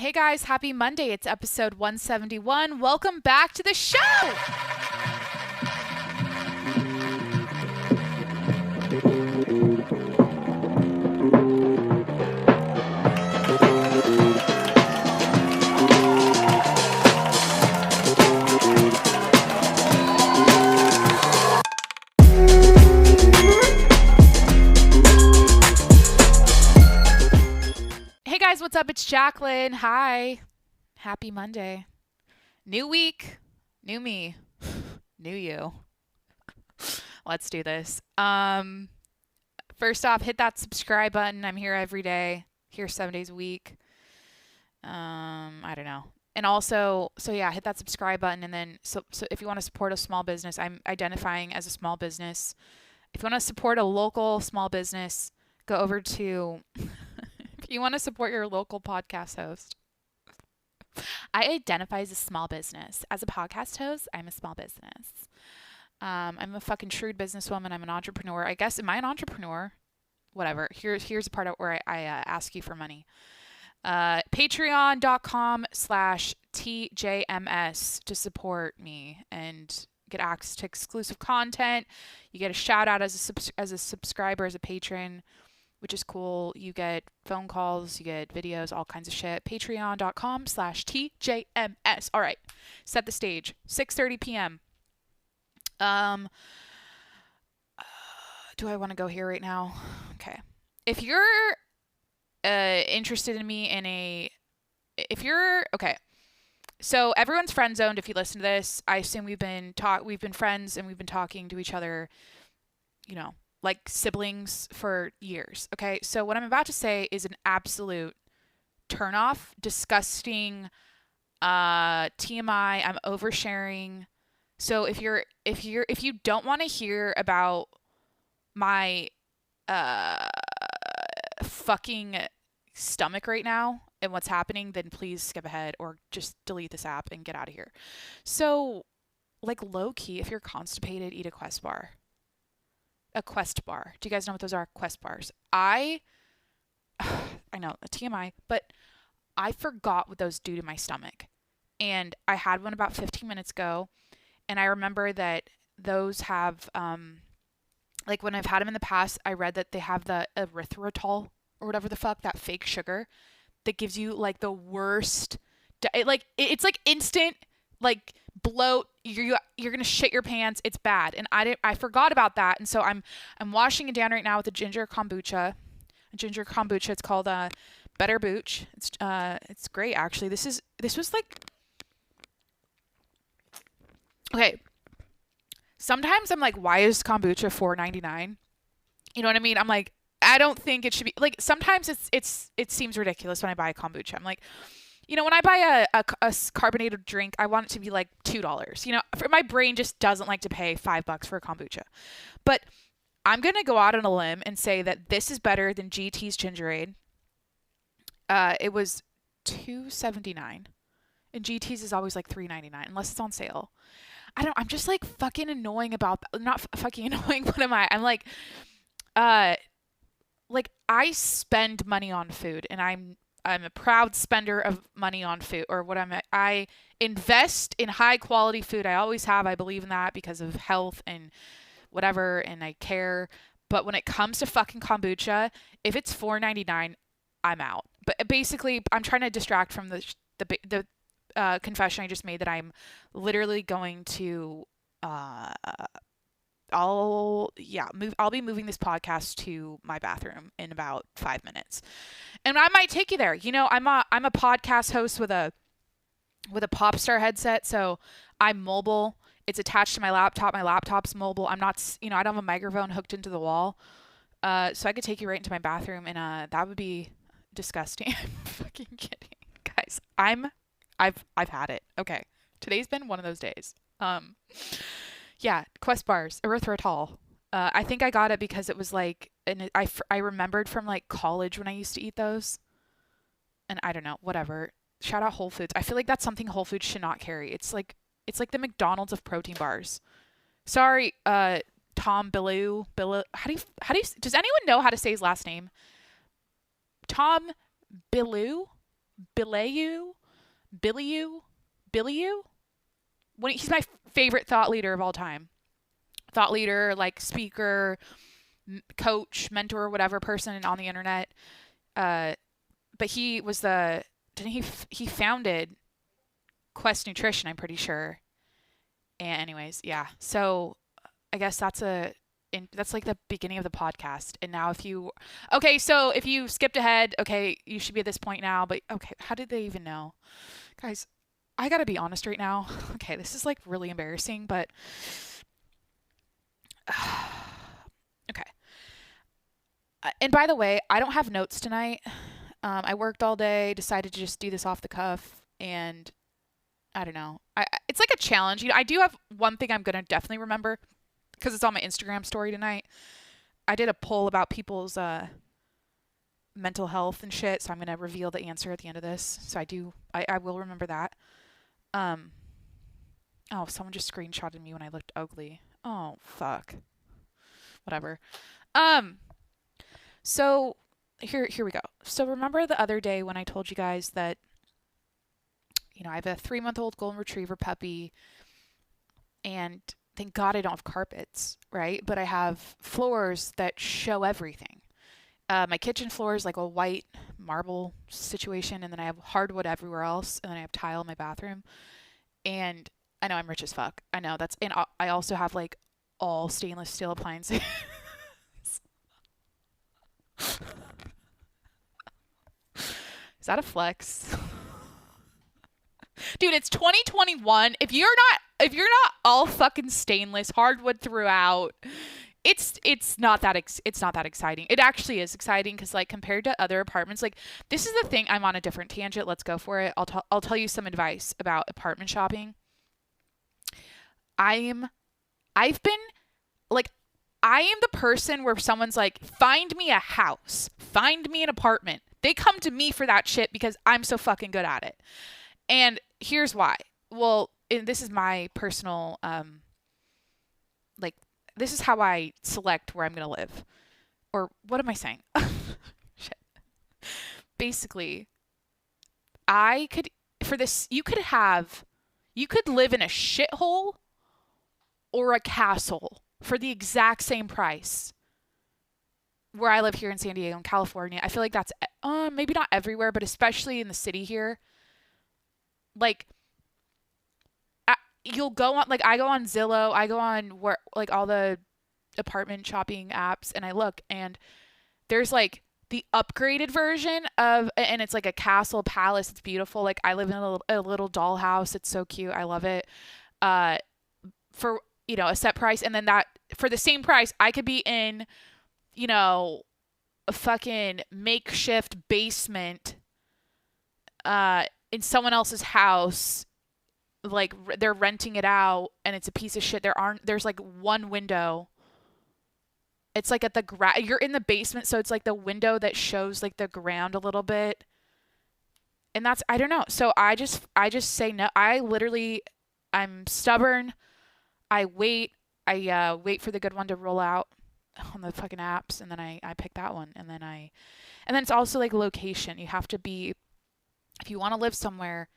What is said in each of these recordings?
Hey guys, happy Monday. It's episode 171. Welcome back to the show. Hey guys, what's up? It's Jacqueline. Hi. Happy Monday. New week, new me, new you. Let's do this. First off, hit that subscribe button. I'm here every day, here 7 days a week. I don't know. And also, hit that subscribe button. And then, so if you want to support a small business, I'm identifying as a small business. If you want to support a local small business, go over to, if you want to support your local podcast host, I identify as a small business. As a podcast host, I'm a small business. I'm a fucking shrewd businesswoman. I'm an entrepreneur. I guess, am I an entrepreneur? Whatever. Here's the part where I ask you for money. Patreon.com/TJMS to support me and get access to exclusive content. You get a shout out as a subscriber, as a patron, which is cool. You get phone calls, you get videos, all kinds of shit. Patreon.com/TJMS. All right, set the stage. 6:30 p.m. Do I want to go here right now? Okay. If you're interested in me okay. So everyone's friend zoned if you listen to this. I assume we've been friends and we've been talking to each other, like siblings for years. Okay. So what I'm about to say is an absolute turnoff, disgusting, TMI. I'm oversharing. So if you don't want to hear about my fucking stomach right now and what's happening, then please skip ahead or just delete this app and get out of here. So, like, low key, if you're constipated, eat a Quest bar. A Quest bar. Do you guys know what those are? Quest bars. I know, a TMI, but I forgot what those do to my stomach. And I had one about 15 minutes ago, and I remember that those have, like when I've had them in the past, I read that they have the erythritol or whatever the fuck, that fake sugar that gives you like the worst, it's like instant, like bloat. You're gonna shit your pants. It's bad, and I forgot about that, and so I'm washing it down right now with a ginger kombucha. It's called Better Booch. It's great actually. This was like, okay. Sometimes I'm like, why is kombucha $4.99? You know what I mean? I'm like, I don't think it should be, like, sometimes it seems ridiculous when I buy a kombucha. I'm like, when I buy a carbonated drink, I want it to be like $2. For my brain just doesn't like to pay $5 for a kombucha. But I'm going to go out on a limb and say that this is better than GT's Gingerade. It was $2.79. And GT's is always like $3.99 unless it's on sale. I'm just like fucking annoying about that. Not fucking annoying. What am I? I'm like, I spend money on food, and I'm a proud spender of money on food, or I invest in high quality food. I always have. I believe in that because of health and whatever, and I care. But when it comes to fucking kombucha, if it's $4.99, I'm out. But basically, I'm trying to distract from the confession I just made that I'm literally going to I'll be moving this podcast to my bathroom in about 5 minutes, and I might take you there. I'm a podcast host with a Popstar headset, so I'm mobile. It's attached to my laptop. My laptop's mobile. I'm not, I don't have a microphone hooked into the wall, so I could take you right into my bathroom, and that would be disgusting. I'm fucking kidding, guys. I've had it. Okay, today's been one of those days. Yeah, Quest bars, erythritol. I think I got it because it was like, and I remembered from like college when I used to eat those. And I don't know, whatever. Shout out Whole Foods. I feel like that's something Whole Foods should not carry. It's like the McDonald's of protein bars. Sorry, Tom Bilyeu. How do you does anyone know how to say his last name? Tom Bilyeu? Bilyeu, Bilyeu, Bilyeu. He's my favorite thought leader of all time. Thought leader, like speaker, coach, mentor, whatever person on the internet. But he was he founded Quest Nutrition, I'm pretty sure. And anyways, yeah. So I guess that's like the beginning of the podcast. And now so if you skipped ahead, okay, you should be at this point now. But okay, how did they even know? Guys, I gotta be honest right now. Okay, this is like really embarrassing, but okay. And by the way, I don't have notes tonight. I worked all day, decided to just do this off the cuff, and I don't know. It's like a challenge. I do have one thing I'm gonna definitely remember because it's on my Instagram story tonight. I did a poll about people's mental health and shit, so I'm gonna reveal the answer at the end of this. So I will remember that. Oh, someone just screenshotted me when I looked ugly. Oh, fuck. Whatever. So here we go. So remember the other day when I told you guys that, I have a 3-month-old golden retriever puppy, and thank God I don't have carpets, right? But I have floors that show everything. My kitchen floor is like a white marble situation, and then I have hardwood everywhere else, and then I have tile in my bathroom. And I know I'm rich as fuck. I know and I also have like all stainless steel appliances. Is that a flex? Dude, it's 2021. If you're not all fucking stainless hardwood throughout, it's not that exciting. It actually is exciting because like compared to other apartments, like this is the thing. I'm on a different tangent. Let's go for it. I'll tell you some advice about apartment shopping. I am the person where someone's like, find me a house, find me an apartment. They come to me for that shit because I'm so fucking good at it. And here's why. Well, this is my personal, this is how I select where I'm going to live. Or what am I saying? Shit. Basically, you could live in a shithole or a castle for the exact same price. Where I live here in San Diego, in California, I feel like that's maybe not everywhere, but especially in the city here. Like, you'll go on, like I go on Zillow, I go on where like all the apartment shopping apps, and I look, and there's like the upgraded version and it's like a castle palace. It's beautiful. Like I live in a little dollhouse. It's so cute. I love it. For a set price, and then that for the same price, I could be in, a fucking makeshift basement, in someone else's house. Like they're renting it out and it's a piece of shit. There's like one window. It's like at you're in the basement, so it's like the window that shows like the ground a little bit. And I don't know. So I just say no. I'm stubborn. I wait for the good one to roll out on the fucking apps, and then I pick that one. And then it's also like location. You have to be, if you want to live somewhere,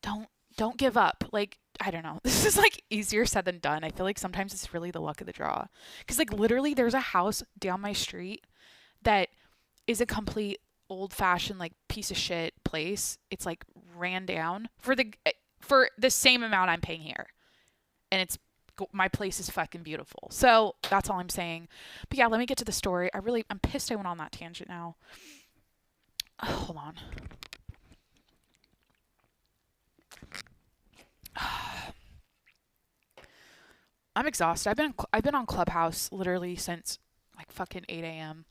don't give up. Like, I don't know. This is like easier said than done. I feel like sometimes it's really the luck of the draw. Because like literally there's a house down my street that is a complete old-fashioned like piece of shit place. It's like ran down for the same amount I'm paying here. And my place is fucking beautiful. So that's all I'm saying. But yeah, let me get to the story. I'm pissed I went on that tangent now. Oh, hold on. I'm exhausted. I've been on Clubhouse literally since like fucking 8 a.m.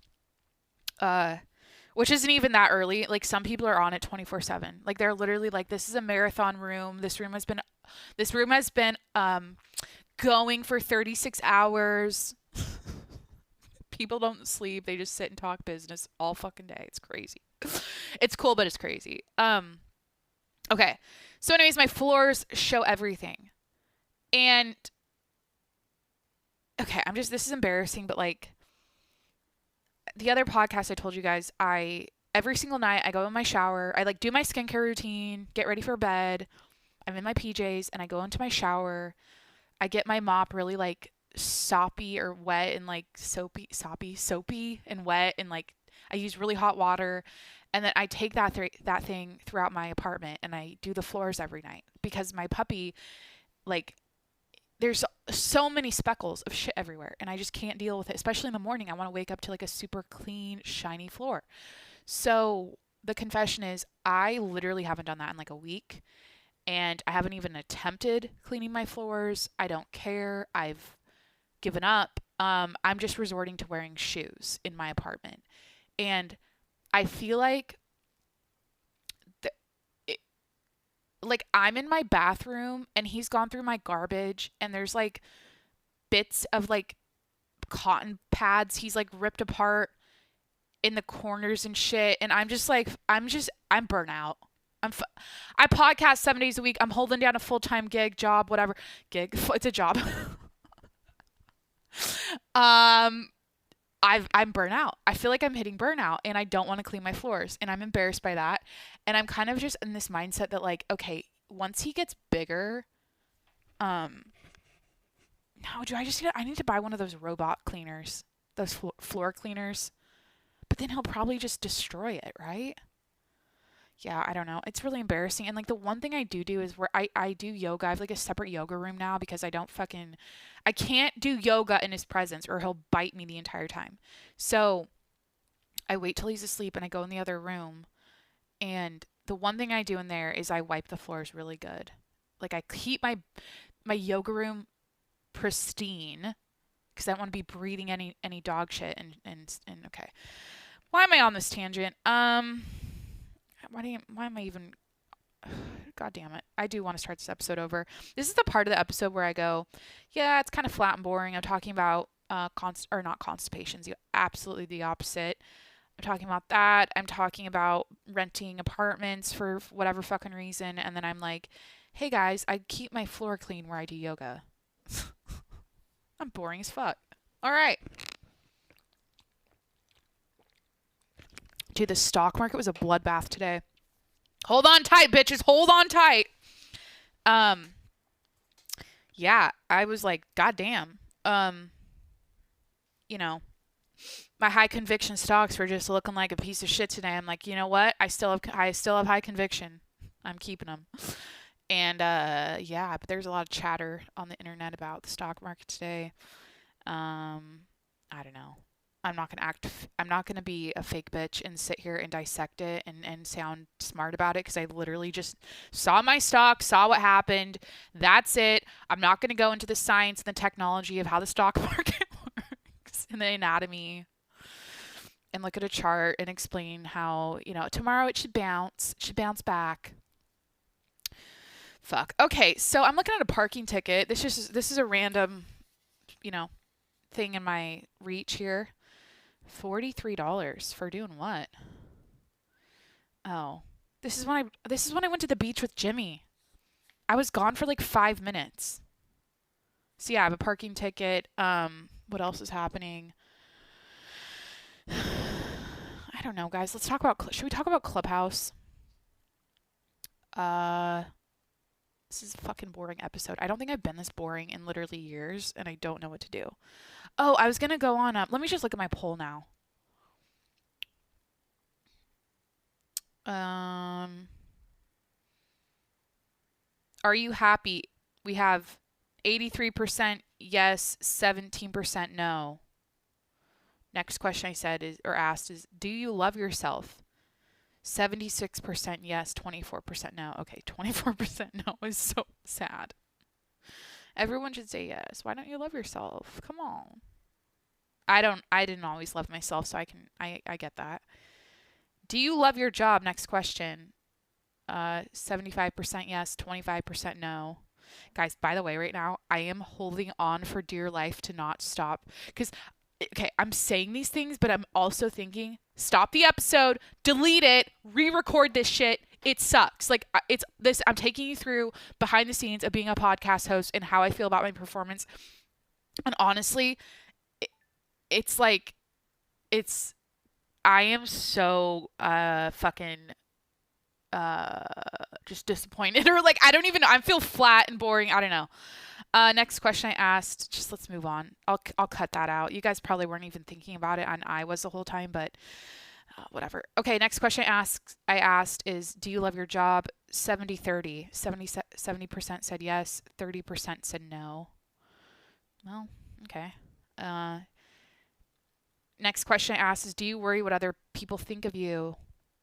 Which isn't even that early. Like some people are on it 24/7. Like they're literally like, this is a marathon room. This room has been going for 36 hours. People don't sleep. They just sit and talk business all fucking day. It's crazy. It's cool, but it's crazy. Okay. So anyways, my floors show everything. And okay, this is embarrassing, but like the other podcast I told you guys, I every single night I go in my shower. I like do my skincare routine, get ready for bed. I'm in my PJs and I go into my shower. I get my mop really like soppy or wet and like soapy and wet, and like I use really hot water, and then I take that thing throughout my apartment and I do the floors every night because my puppy, like, there's so many speckles of shit everywhere and I just can't deal with it, especially in the morning. I want to wake up to like a super clean, shiny floor. So the confession is I literally haven't done that in like a week, and I haven't even attempted cleaning my floors. I don't care. I've given up. I'm just resorting to wearing shoes in my apartment. And I feel like th- it, like I'm in my bathroom and he's gone through my garbage and there's like bits of like cotton pads he's like ripped apart in the corners and shit, and I'm just like I'm burnt out. I podcast 7 days a week. I'm holding down a full-time job, whatever. It's a job. um I'm burnt out. I feel like I'm hitting burnout and I don't want to clean my floors and I'm embarrassed by that. And I'm kind of just in this mindset that like, okay, once he gets bigger, um no, I need to buy one of those robot cleaners, those floor cleaners. But then he'll probably just destroy it, right? Yeah, I don't know. It's really embarrassing. And like the one thing I do is where I do yoga. I have like a separate yoga room now because I can't do yoga in his presence or he'll bite me the entire time. So I wait till he's asleep and I go in the other room. And the one thing I do in there is I wipe the floors really good. Like I keep my yoga room pristine because I don't want to be breathing any dog shit and okay. Why am I on this tangent? Why am I even God damn it. I do want to start this episode over. This is the part of the episode where I go, yeah, it's kind of flat and boring. I'm talking about not constipations, absolutely the opposite. I'm talking about that. I'm talking about renting apartments for whatever fucking reason, and then I'm like, "Hey guys, I keep my floor clean where I do yoga." I'm boring as fuck. All right. Dude, the stock market was a bloodbath today. Hold on tight, bitches. Hold on tight. Yeah, I was like, God damn. You know, my high conviction stocks were just looking like a piece of shit today. I'm like, you know what? I still have high conviction. I'm keeping them. And yeah, but there's a lot of chatter on the internet about the stock market today. I don't know. I'm not gonna be a fake bitch and sit here and dissect it and sound smart about it because I literally just saw my stock, saw what happened. That's it. I'm not gonna go into the science and the technology of how the stock market works and the anatomy and look at a chart and explain how, tomorrow it should bounce back. Fuck. Okay, so I'm looking at a parking ticket. This is a random, thing in my reach here. $43 for doing what? Oh, this is when I went to the beach with Jimmy. I was gone for like 5 minutes. So yeah, I have a parking ticket. What else is happening? I don't know, guys. Should we talk about Clubhouse? This is a fucking boring episode. I don't think I've been this boring in literally years, and I don't know what to do. Oh, I was gonna go on up. Let me just look at my poll now. Are you happy? We have 83% yes, 17% no. Next question asked is, do you love yourself? 76% yes, 24% no. Okay, 24% no is so sad. Everyone should say yes. Why don't you love yourself? Come on. I didn't always love myself, so I get that. Do you love your job? Next question. 75% yes, 25% no. Guys, by the way, right now, I am holding on for dear life to not stop. Because, okay, I'm saying these things, but I'm also thinking, stop the episode, delete it, re-record this shit. It sucks. Like, I'm taking you through behind the scenes of being a podcast host and how I feel about my performance. And honestly, it's like, it's I am so fucking uh just disappointed or like I don't even know. I feel flat and boring. I don't know. Next question I asked, just let's move on. I'll cut that out. You guys probably weren't even thinking about it, and I was the whole time, but whatever. Okay, next question I asked is, do you love your job? 70-30. 70% said yes, 30% said no. Well, okay. Uh, Next question I asked is, do you worry what other people think of you?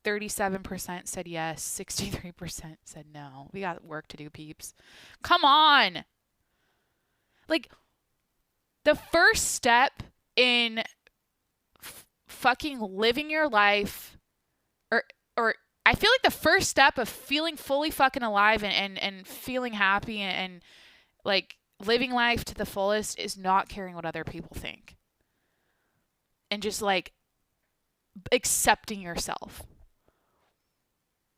37% said yes, 63% said no. We got work to do, peeps. Come on. Like, the first step in fucking living your life, or I feel like the first step of feeling fully fucking alive and feeling happy and like living life to the fullest is not caring what other people think. And just like accepting yourself.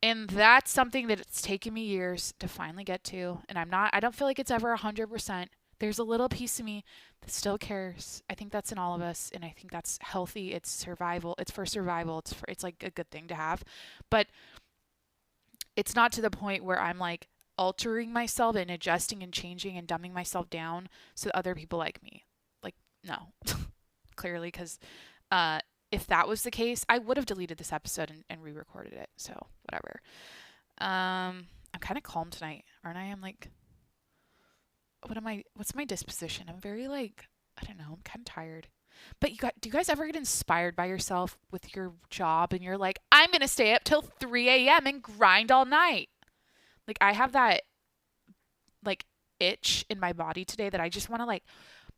And that's something that it's taken me years to finally get to. And I don't feel like it's ever 100%. There's a little piece of me that still cares. I think that's in all of us. And I think that's healthy. It's survival. It's for survival. It's like a good thing to have. But it's not to the point where I'm like altering myself and adjusting and changing and dumbing myself down so that other people like me. Like, no. Clearly, because if that was the case, I would have deleted this episode and re-recorded it. So whatever. I'm kind of calm tonight, aren't I? I'm like, what's my disposition? I'm very like, I don't know, I'm kind of tired. But do you guys ever get inspired by yourself with your job and you're like, I'm going to stay up till 3 a.m. and grind all night? Like, I have that like itch in my body today that I just want to like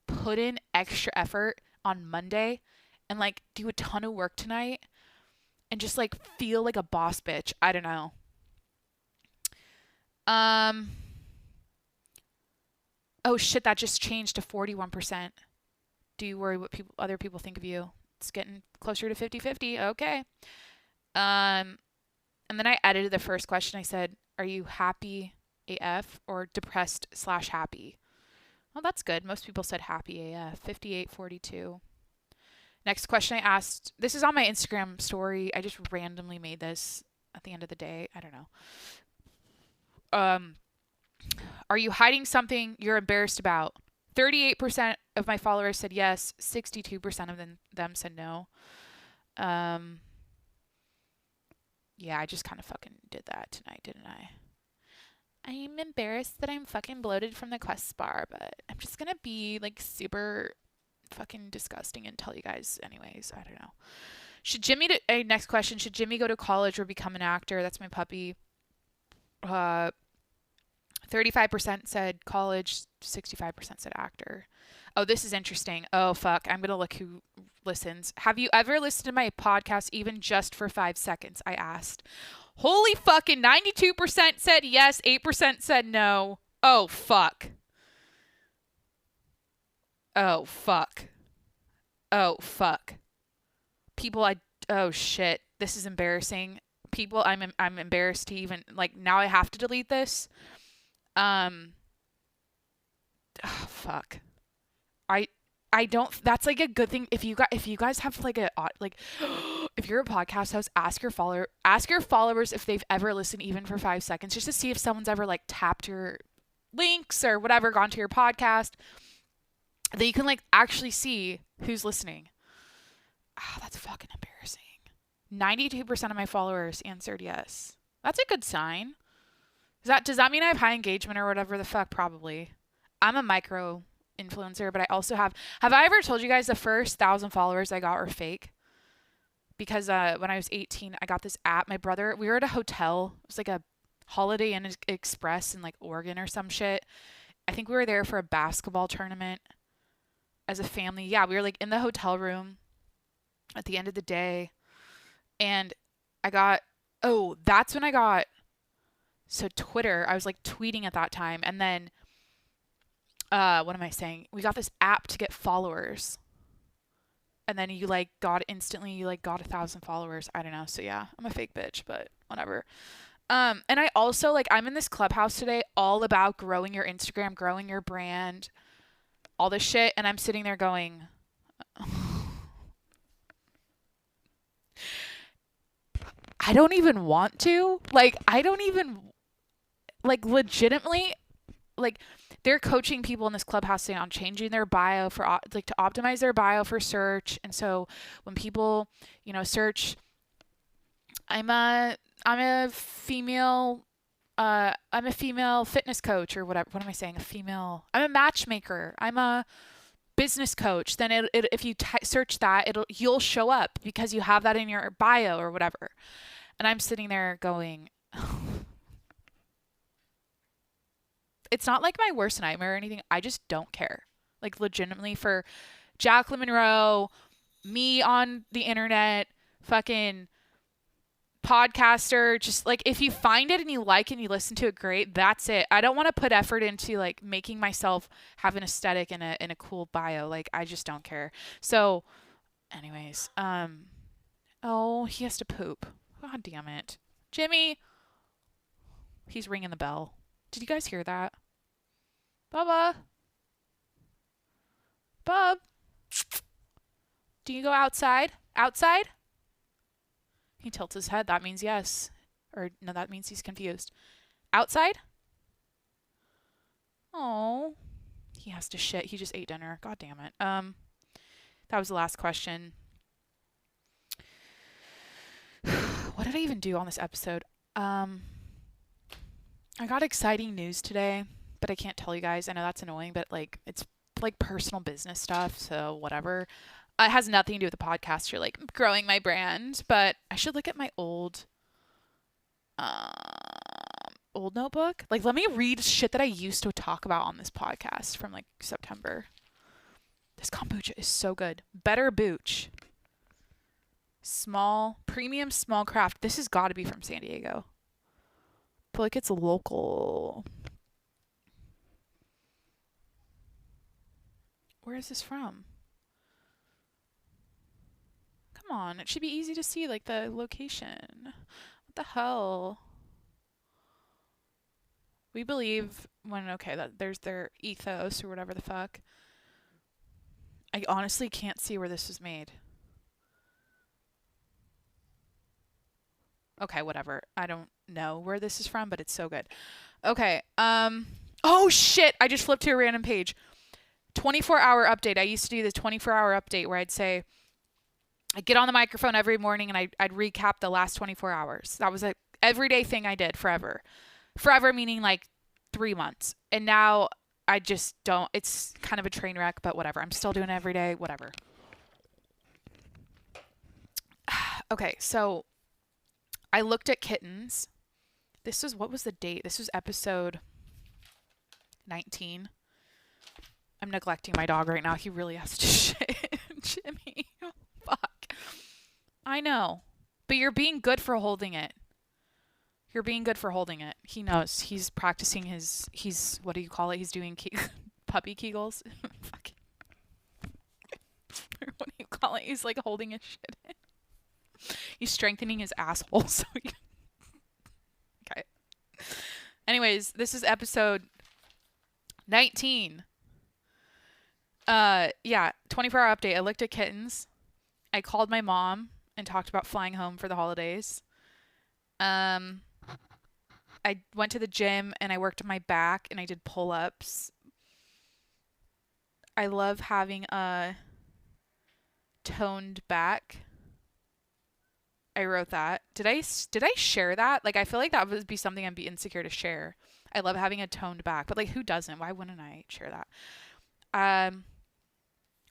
put in extra effort on Monday and like do a ton of work tonight and just like feel like a boss bitch. I don't know. Oh shit, that just changed to 41%. Do you worry what other people think of you? It's getting closer to 50-50. Okay. And then I edited the first question. I said, are you happy AF or depressed/happy? Well, that's good. Most people said happy AF. 58-42. Next question I asked, this is on my Instagram story. I just randomly made this at the end of the day. I don't know. Are you hiding something you're embarrassed about? 38% of my followers said yes. 62% of them said no. Yeah, I just kind of fucking did that tonight, didn't I? I'm embarrassed that I'm fucking bloated from the Quest bar, but I'm just gonna be like super fucking disgusting and tell you guys anyways. I don't know. Next question, should Jimmy go to college or become an actor? That's my puppy. 35% said college, 65% said actor. Oh, this is interesting. Oh, fuck. I'm going to look who listens. Have you ever listened to my podcast even just for 5 seconds? I asked. Holy fucking 92% said yes, 8% said no. Oh, fuck. Oh, fuck. Oh, fuck. People, oh, shit. This is embarrassing. People, I'm embarrassed to even, like, now I have to delete this. Oh, fuck. I don't, that's like a good thing. If you guys have like if you're a podcast host, ask your followers if they've ever listened even for 5 seconds, just to see if someone's ever like tapped your links or whatever, gone to your podcast, that you can like actually see who's listening. Ah, that's fucking embarrassing. 92% of my followers answered yes. That's a good sign. Does that mean I have high engagement or whatever the fuck? Probably. I'm a micro influencer, but I also have I ever told you guys the first 1,000 followers I got were fake? Because when I was 18, I got this app. My brother, we were at a hotel. It was like a Holiday Inn Express in like Oregon or some shit. I think we were there for a basketball tournament as a family. Yeah, we were like in the hotel room at the end of the day. And that's when I got, so Twitter, I was like tweeting at that time. And then, what am I saying? We got this app to get followers. And then you like got 1,000 followers. I don't know. So yeah, I'm a fake bitch, but whatever. And I also like, I'm in this clubhouse today all about growing your Instagram, growing your brand, all this shit. And I'm sitting there going, I don't even want to. Like, I don't even, like, legitimately, like, they're coaching people in this clubhouse thing on changing their bio for, like, to optimize their bio for search. And so when people, search, I'm a, I'm a female, I'm a female fitness coach or whatever. What am I saying? I'm a matchmaker. I'm a business coach. Then if you search that, you'll show up because you have that in your bio or whatever. And I'm sitting there going, it's not like my worst nightmare or anything. I just don't care. Like, legitimately, for Jacqueline Monroe, me on the internet, fucking podcaster, just like, if you find it and you like it and you listen to it, great. That's it. I don't want to put effort into like making myself have an aesthetic and a cool bio. Like, I just don't care. So, anyways, oh, he has to poop. God damn it. Jimmy, he's ringing the bell. Did you guys hear that? Bubba. Bub. Do you go outside? Outside? He tilts his head. That means yes. Or no, that means he's confused. Outside? Oh. He has to shit. He just ate dinner. God damn it. That was the last question. What did I even do on this episode? I got exciting news today, but I can't tell you guys. I know that's annoying, but like, it's like personal business stuff, so whatever. It has nothing to do with the podcast. You're like growing my brand, but I should look at my old notebook. Like, let me read shit that I used to talk about on this podcast from like September. This kombucha is so good. Better Booch. Premium small craft. This has got to be from San Diego. I feel like it's local. Where is this from? Come on, it should be easy to see, like, the location. What the hell? We believe that there's their ethos or whatever the fuck. I honestly can't see where this was made. Okay, whatever. I don't know where this is from, but it's so good. Okay, oh shit, I just flipped to a random page. 24-hour update. I used to do the 24-hour update where I'd get on the microphone every morning and I'd recap the last 24 hours. That was a everyday thing I did forever. Forever meaning like 3 months. And now I just don't. It's kind of a train wreck, but whatever. I'm still doing it every day. Whatever. Okay, so I looked at kittens. What was the date? This was episode 19. I'm neglecting my dog right now. He really has to shit. Jimmy. Fuck. I know. But you're being good for holding it. You're being good for holding it. He knows. He's practicing what do you call it? He's doing puppy kegels. Fuck. What do you call it? He's like holding his shit in. He's strengthening his asshole. So okay. Anyways, this is episode 19. 24-hour update. I looked at kittens. I called my mom and talked about flying home for the holidays. I went to the gym and I worked on my back and I did pull-ups. I love having a toned back. I wrote that. Did I share that? Like, I feel like that would be something I'd be insecure to share. I love having a toned back, but like, who doesn't? Why wouldn't I share that?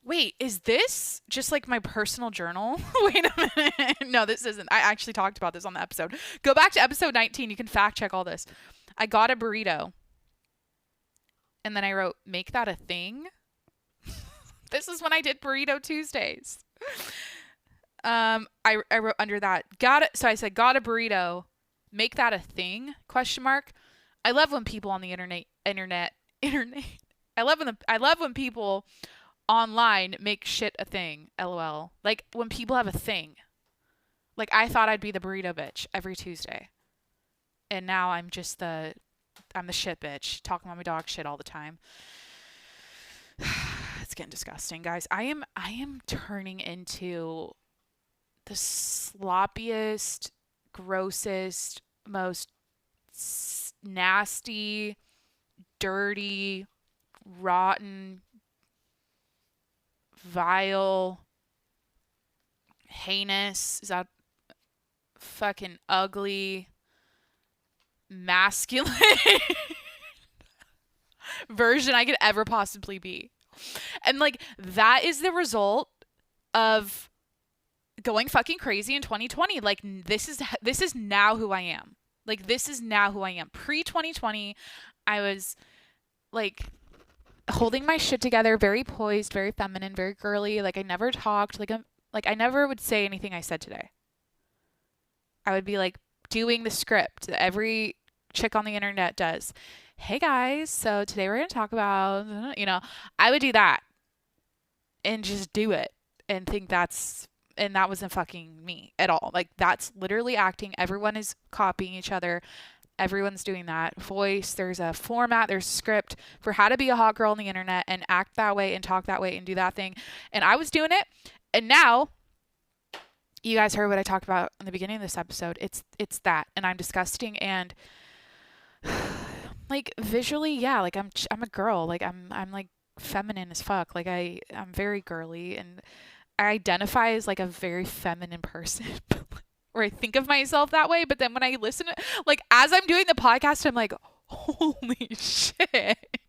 Wait, is this just like my personal journal? Wait a minute. No, this isn't. I actually talked about this on the episode. Go back to episode 19. You can fact check all this. I got a burrito. And then I wrote, make that a thing. This is when I did Burrito Tuesdays. I wrote under that, so I said, got a burrito. Make that a thing? ? I love when people on the internet. I love when people online make shit a thing. LOL. Like, when people have a thing. Like, I thought I'd be the burrito bitch every Tuesday. And now I'm the shit bitch, talking about my dog shit all the time. It's getting disgusting, guys. I am turning into the sloppiest grossest, most nasty, dirty, rotten, vile, heinous, is that fucking ugly, masculine version I could ever possibly be. And like that is the result of going fucking crazy in 2020. Like this is now who I am. Like this is now who I am. Pre 2020, I was like holding my shit together, very poised, very feminine, very girly. Like I never talked. Like I never would say anything I said today. I would be like doing the script that every chick on the internet does. Hey guys, so today we're going to talk about, I would do that and just do it and think and that wasn't fucking me at all. Like that's literally acting. Everyone is copying each other. Everyone's doing that. Voice, there's a format, there's a script for how to be a hot girl on the internet and act that way and talk that way and do that thing. And I was doing it. And now you guys heard what I talked about in the beginning of this episode. It's that, and I'm disgusting and like visually, yeah, like I'm a girl. Like I'm like feminine as fuck. Like I'm very girly and I identify as like a very feminine person. Or I think of myself that way, but then when I listen to, like as I'm doing the podcast, I'm like, holy shit.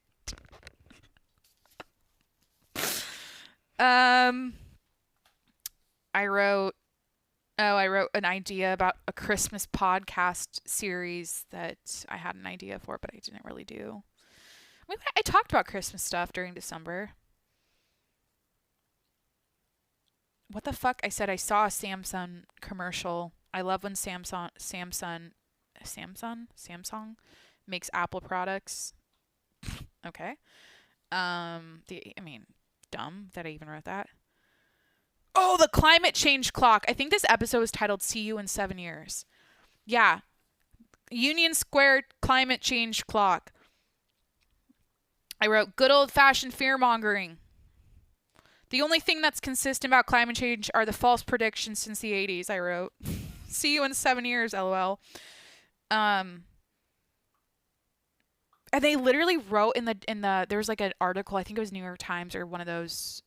I wrote an idea about a Christmas podcast series that I had an idea for, but I didn't really do. I talked about Christmas stuff during December. What the fuck? I said I saw a Samsung commercial. I love when Samsung makes Apple products. Okay. Dumb that I even wrote that. Oh, the climate change clock. I think this episode was titled See You in 7 Years. Yeah. Union Square climate change clock. I wrote good old-fashioned fear-mongering. The only thing that's consistent about climate change are the false predictions since the 80s, I wrote. See you in 7 years, LOL. And they literally wrote in the there was like an article, I think it was New York Times or one of those.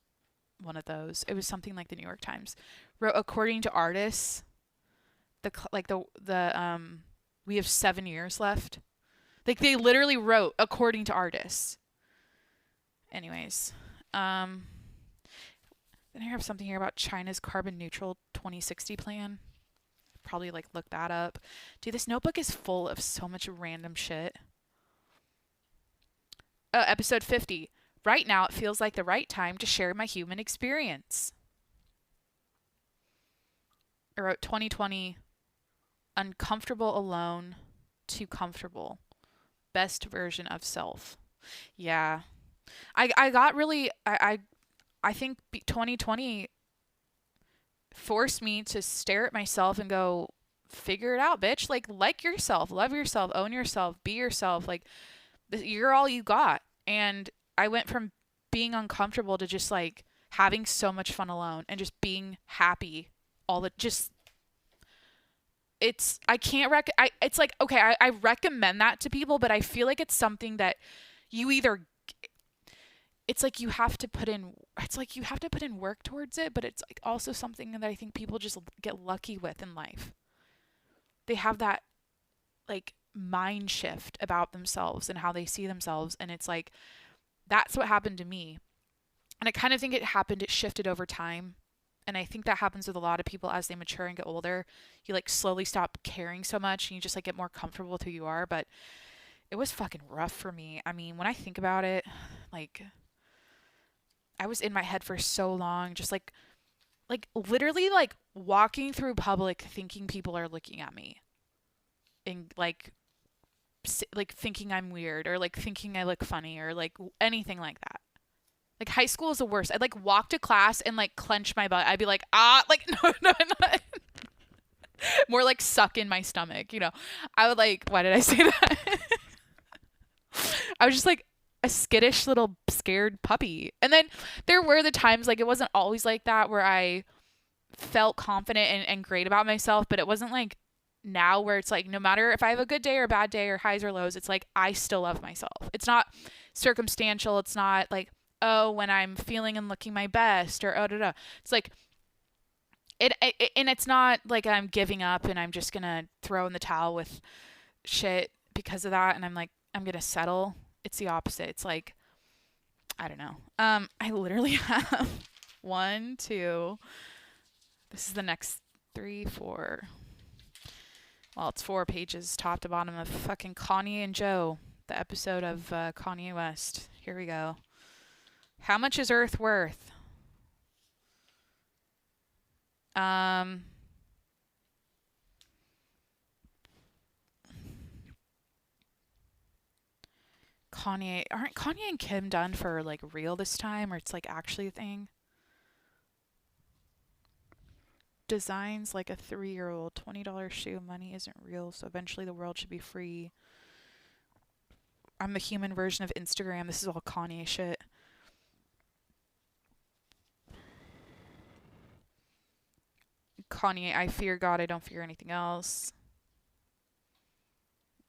It was something like the New York Times. Wrote according to artists, we have 7 years left. Like they literally wrote according to artists. Anyways, then I have something here about China's carbon neutral 2060 plan. Probably like look that up. Dude, this notebook is full of so much random shit. Episode 50. Right now, it feels like the right time to share my human experience. I wrote 2020, uncomfortable alone, too comfortable. Best version of self. Yeah. I got really, I think 2020 forced me to stare at myself and go, figure it out, bitch. Like yourself, love yourself, own yourself, be yourself. Like, you're all you got. And I went from being uncomfortable to just like having so much fun alone and just being happy it's like, okay, I recommend that to people, but I feel like it's something that it's like you have to put in work towards it, but it's like also something that I think people just get lucky with in life. They have that like mind shift about themselves and how they see themselves, and it's like that's what happened to me. And I kind of think it shifted over time. And I think that happens with a lot of people as they mature and get older. You like slowly stop caring so much and you just like get more comfortable with who you are. But it was fucking rough for me. I mean, when I think about it, like I was in my head for so long, just like literally like walking through public thinking people are looking at me and like thinking I'm weird or like thinking I look funny or like anything like that. Like high school is the worst. I'd like walk to class and like clench my butt. I'd be like, no, not. More like suck in my stomach, you know. I would like, why did I say that? I was just like a skittish little scared puppy. And then there were the times, like it wasn't always like that, where I felt confident and great about myself, but it wasn't like now where it's like no matter if I have a good day or a bad day or highs or lows, it's like I still love myself. It's not circumstantial. It's not like, oh, when I'm feeling and looking my best or oh da da. It's like it and it's not like I'm giving up and I'm just gonna throw in the towel with shit because of that and I'm gonna settle. It's the opposite. It's like I don't know. I literally have one, two. This is the next 3, 4. Well, it's 4 pages top to bottom of fucking Kanye and Joe, the episode of Kanye West. Here we go. How much is Earth worth? Kanye, aren't Kanye and Kim done for like real this time, or it's like actually a thing? Designs like a 3-year-old. $20 shoe. Money isn't real, so eventually the world should be free. I'm the human version of Instagram. This is all Kanye shit. Kanye, I fear God, I don't fear anything else.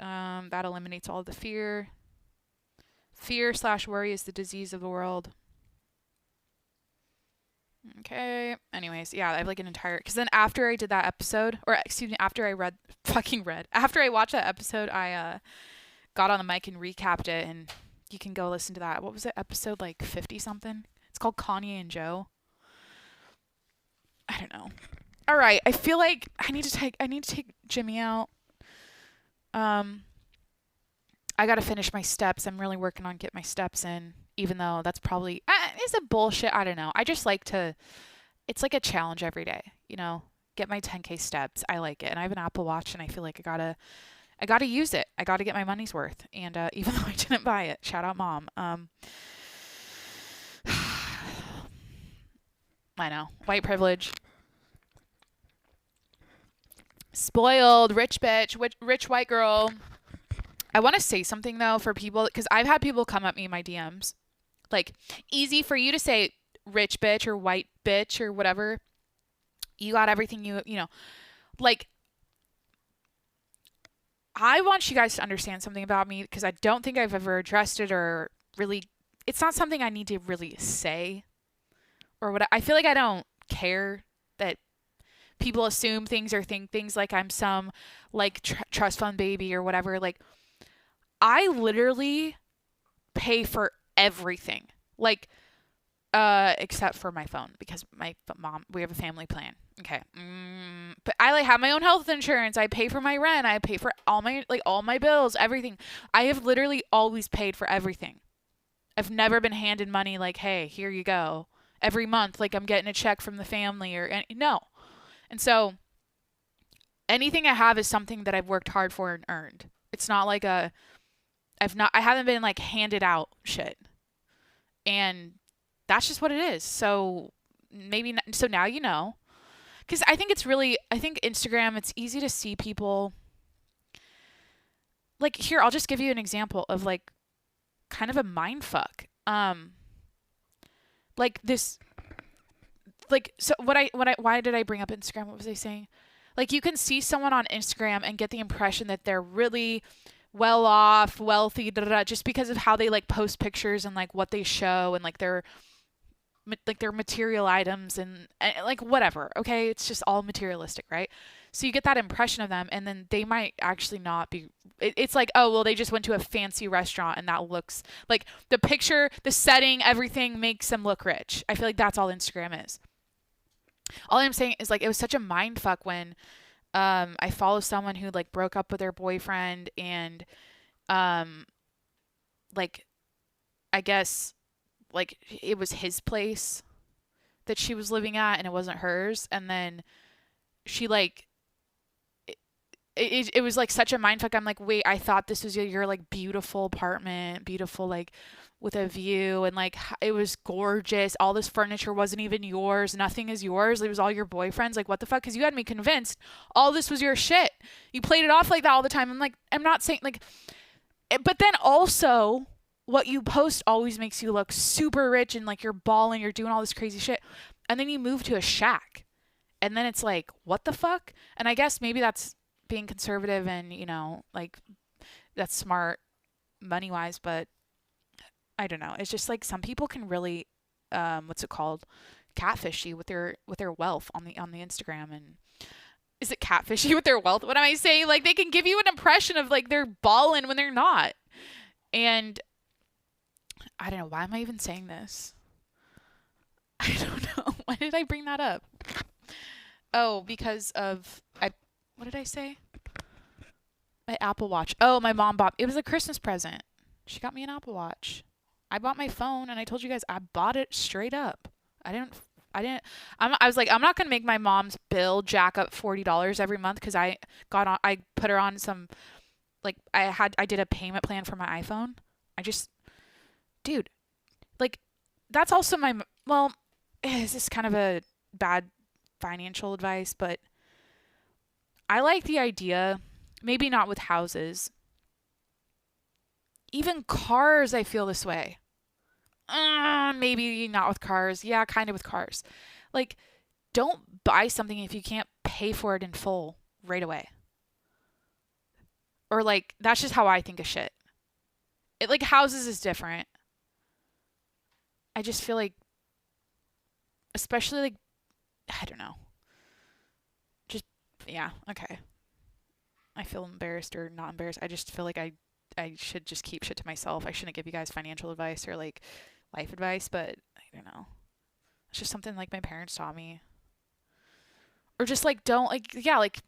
That eliminates all the fear. Fear/worry is the disease of the world. Okay. Anyways, yeah, I have like an entire... Because then after I did that episode, or excuse me, after I after I watched that episode, I got on the mic and recapped it, and you can go listen to that. What was it? Episode like 50 something? It's called Kanye and Joe. I don't know. All right, I feel like I need to take Jimmy out. I got to finish my steps. I'm really working on getting my steps in, even though that's probably is a bullshit. I don't know. I just like to, it's like a challenge every day, you know, get my 10K steps. I like it. And I have an Apple Watch and I feel like I gotta use it. I gotta get my money's worth. And even though I didn't buy it, shout out mom. I know, white privilege. Spoiled, rich bitch, rich white girl. I want to say something though for people, because I've had people come at me in my DMs. Like, easy for you to say rich bitch or white bitch or whatever. You got everything you know. Like, I want you guys to understand something about me, because I don't think I've ever addressed it, or really, it's not something I need to really say. Or what I feel like I don't care that people assume things or think things, like I'm some like trust fund baby or whatever. Like, I literally pay for everything, like except for my phone, because my mom, we have a family plan. Okay. But I like have my own health insurance. I pay for my rent. I pay for all my bills, everything. I have literally always paid for everything. I've never been handed money like, hey, here you go, every month, like I'm getting a check from the family or no. And so anything I have is something that I've worked hard for and earned. It's not like I haven't been like handed out shit. And that's just what it is. So so now you know. Because I think Instagram, it's easy to see people. Like, here, I'll just give you an example of like kind of a mind fuck. Like this, like, so why did I bring up Instagram? What was I saying? Like, you can see someone on Instagram and get the impression that they're really well off, wealthy, just because of how they like post pictures and like what they show and like their material items and like whatever. Okay, it's just all materialistic, right? So you get that impression of them, and then they might actually not be. It's like, oh well, they just went to a fancy restaurant and that looks like the picture, the setting, everything makes them look rich. I feel like that's all Instagram is. All I'm saying is like it was such a mind fuck when I follow someone who like broke up with their boyfriend and like I guess like it was his place that she was living at and it wasn't hers, and then she like it was like such a mindfuck. I'm like, wait, I thought this was your like beautiful apartment, beautiful like with a view, and like it was gorgeous. All this furniture wasn't even yours. Nothing is yours. It was all your boyfriend's. Like, what the fuck? Because you had me convinced all this was your shit. You played it off like that all the time. I'm like, I'm not saying like, but then also what you post always makes you look super rich and like you're balling, you're doing all this crazy shit, and then you move to a shack, and then it's like, what the fuck? And I guess maybe that's being conservative and, like that's smart money wise, but I don't know. It's just like some people can really what's it called? Catfish you with their wealth on the Instagram. And is it catfishy with their wealth? What am I saying? Like they can give you an impression of like they're balling when they're not. And I don't know, why am I even saying this? I don't know. Why did I bring that up? Oh, because of what did I say? My Apple Watch. Oh, my mom bought it was a Christmas present. She got me an Apple Watch. I bought my phone and I told you guys I bought it straight up. I was like, I'm not going to make my mom's bill jack up $40 every month cuz I put her on some like I did a payment plan for my iPhone. Dude, like that's also well, is this kind of a bad financial advice, but I like the idea, maybe not with houses. Even cars, I feel this way. Maybe not with cars. Yeah, kind of with cars. Like, don't buy something if you can't pay for it in full right away. Or, like, that's just how I think of shit. Like, houses is different. I just feel like, especially, like, I don't know. Just, yeah, okay. I feel embarrassed or not embarrassed. I just feel like I should just keep shit to myself. I shouldn't give you guys financial advice or like life advice, but I don't know. It's just something like my parents taught me. Or just like don't like yeah, like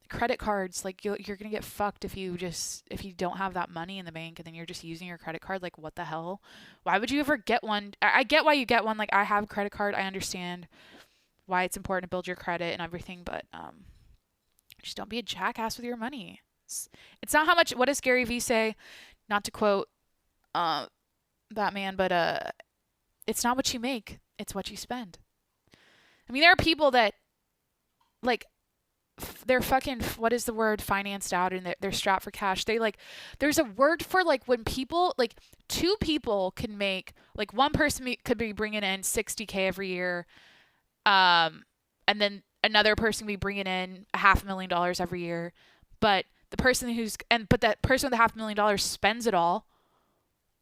credit cards, like you're going to get fucked if you don't have that money in the bank and then you're just using your credit card. Like what the hell? Why would you ever get one? I get why you get one. Like I have a credit card. I understand why it's important to build your credit and everything, but just don't be a jackass with your money. It's not how much. What does Gary Vee say? Not to quote that man, but it's not what you make, it's what you spend. I mean, there are people that like they're fucking what is the word financed out and they're strapped for cash. They like there's a word for like when people like two people can make like one person could be bringing in $60K every year, and then another person could be bringing in $500,000 every year, but the person but that person with $500,000 spends it all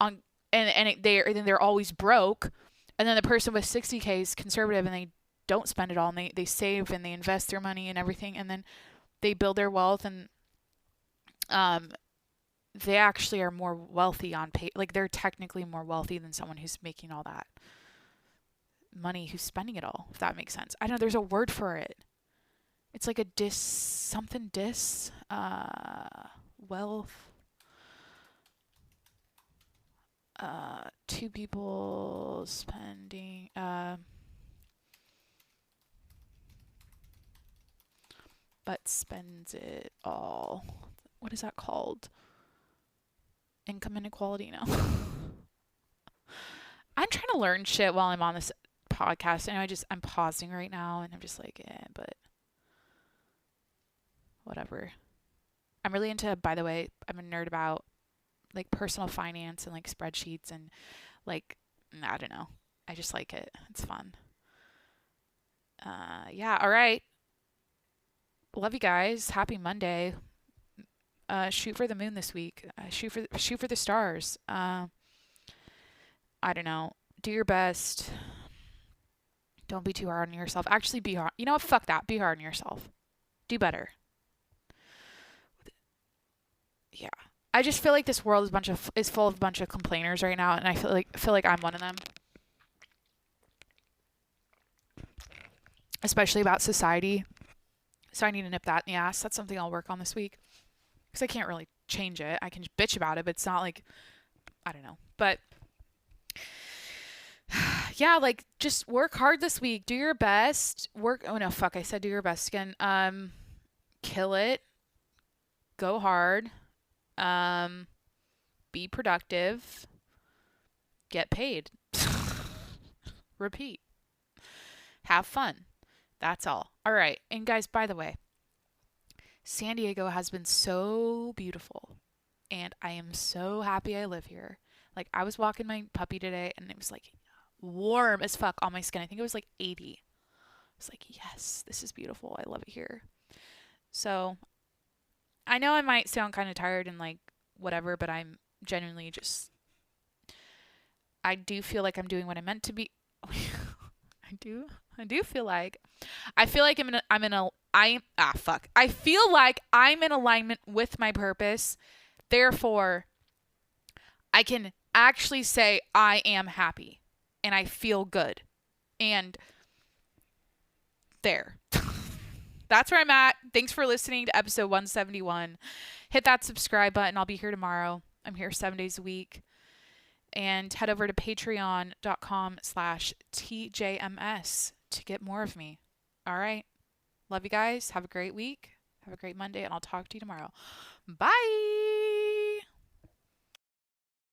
on they're always broke, and then the person with 60K is conservative and they don't spend it all and they save and they invest their money and everything, and then they build their wealth, and they actually are more wealthy on pay, like they're technically more wealthy than someone who's making all that money who's spending it all, if that makes sense. I don't know, there's a word for it. It's like a wealth. Two people spending, but spends it all. What is that called? Income inequality? No. I'm trying to learn shit while I'm on this podcast. I know I'm pausing right now and I'm just like, but whatever. I'm really into, by the way, I'm a nerd about like personal finance and like spreadsheets and like, I don't know. I just like it. It's fun. Yeah. All right. Love you guys. Happy Monday. Shoot for the moon this week. Shoot for the stars. I don't know. Do your best. Don't be too hard on yourself. Actually, be hard. You know what? Fuck that. Be hard on yourself. Do better. Yeah. I just feel like this world is full of a bunch of complainers right now, and I feel like I'm one of them. Especially about society. So I need to nip that in the ass. That's something I'll work on this week. Because I can't really change it. I can just bitch about it, but it's not like, I don't know. But yeah, like just work hard this week. Do your best. Oh no, fuck. I said do your best again. Kill it. Go hard. Be productive. Get paid. Repeat. Have fun. That's all. All right. And guys, by the way, San Diego has been so beautiful. And I am so happy I live here. Like, I was walking my puppy today and it was like warm as fuck on my skin. I think it was like 80. I was like, yes, this is beautiful. I love it here. So, I know I might sound kind of tired and like whatever, but I'm genuinely just, I do feel like I'm doing what I meant to be. I do feel like, I feel like I'm in alignment with my purpose. Therefore, I can actually say I am happy and I feel good. And there. That's where I'm at. Thanks for listening to episode 171. Hit that subscribe button. I'll be here tomorrow. I'm here 7 days a week. And head over to patreon.com/TJMS to get more of me. All right. Love you guys. Have a great week. Have a great Monday, and I'll talk to you tomorrow. Bye.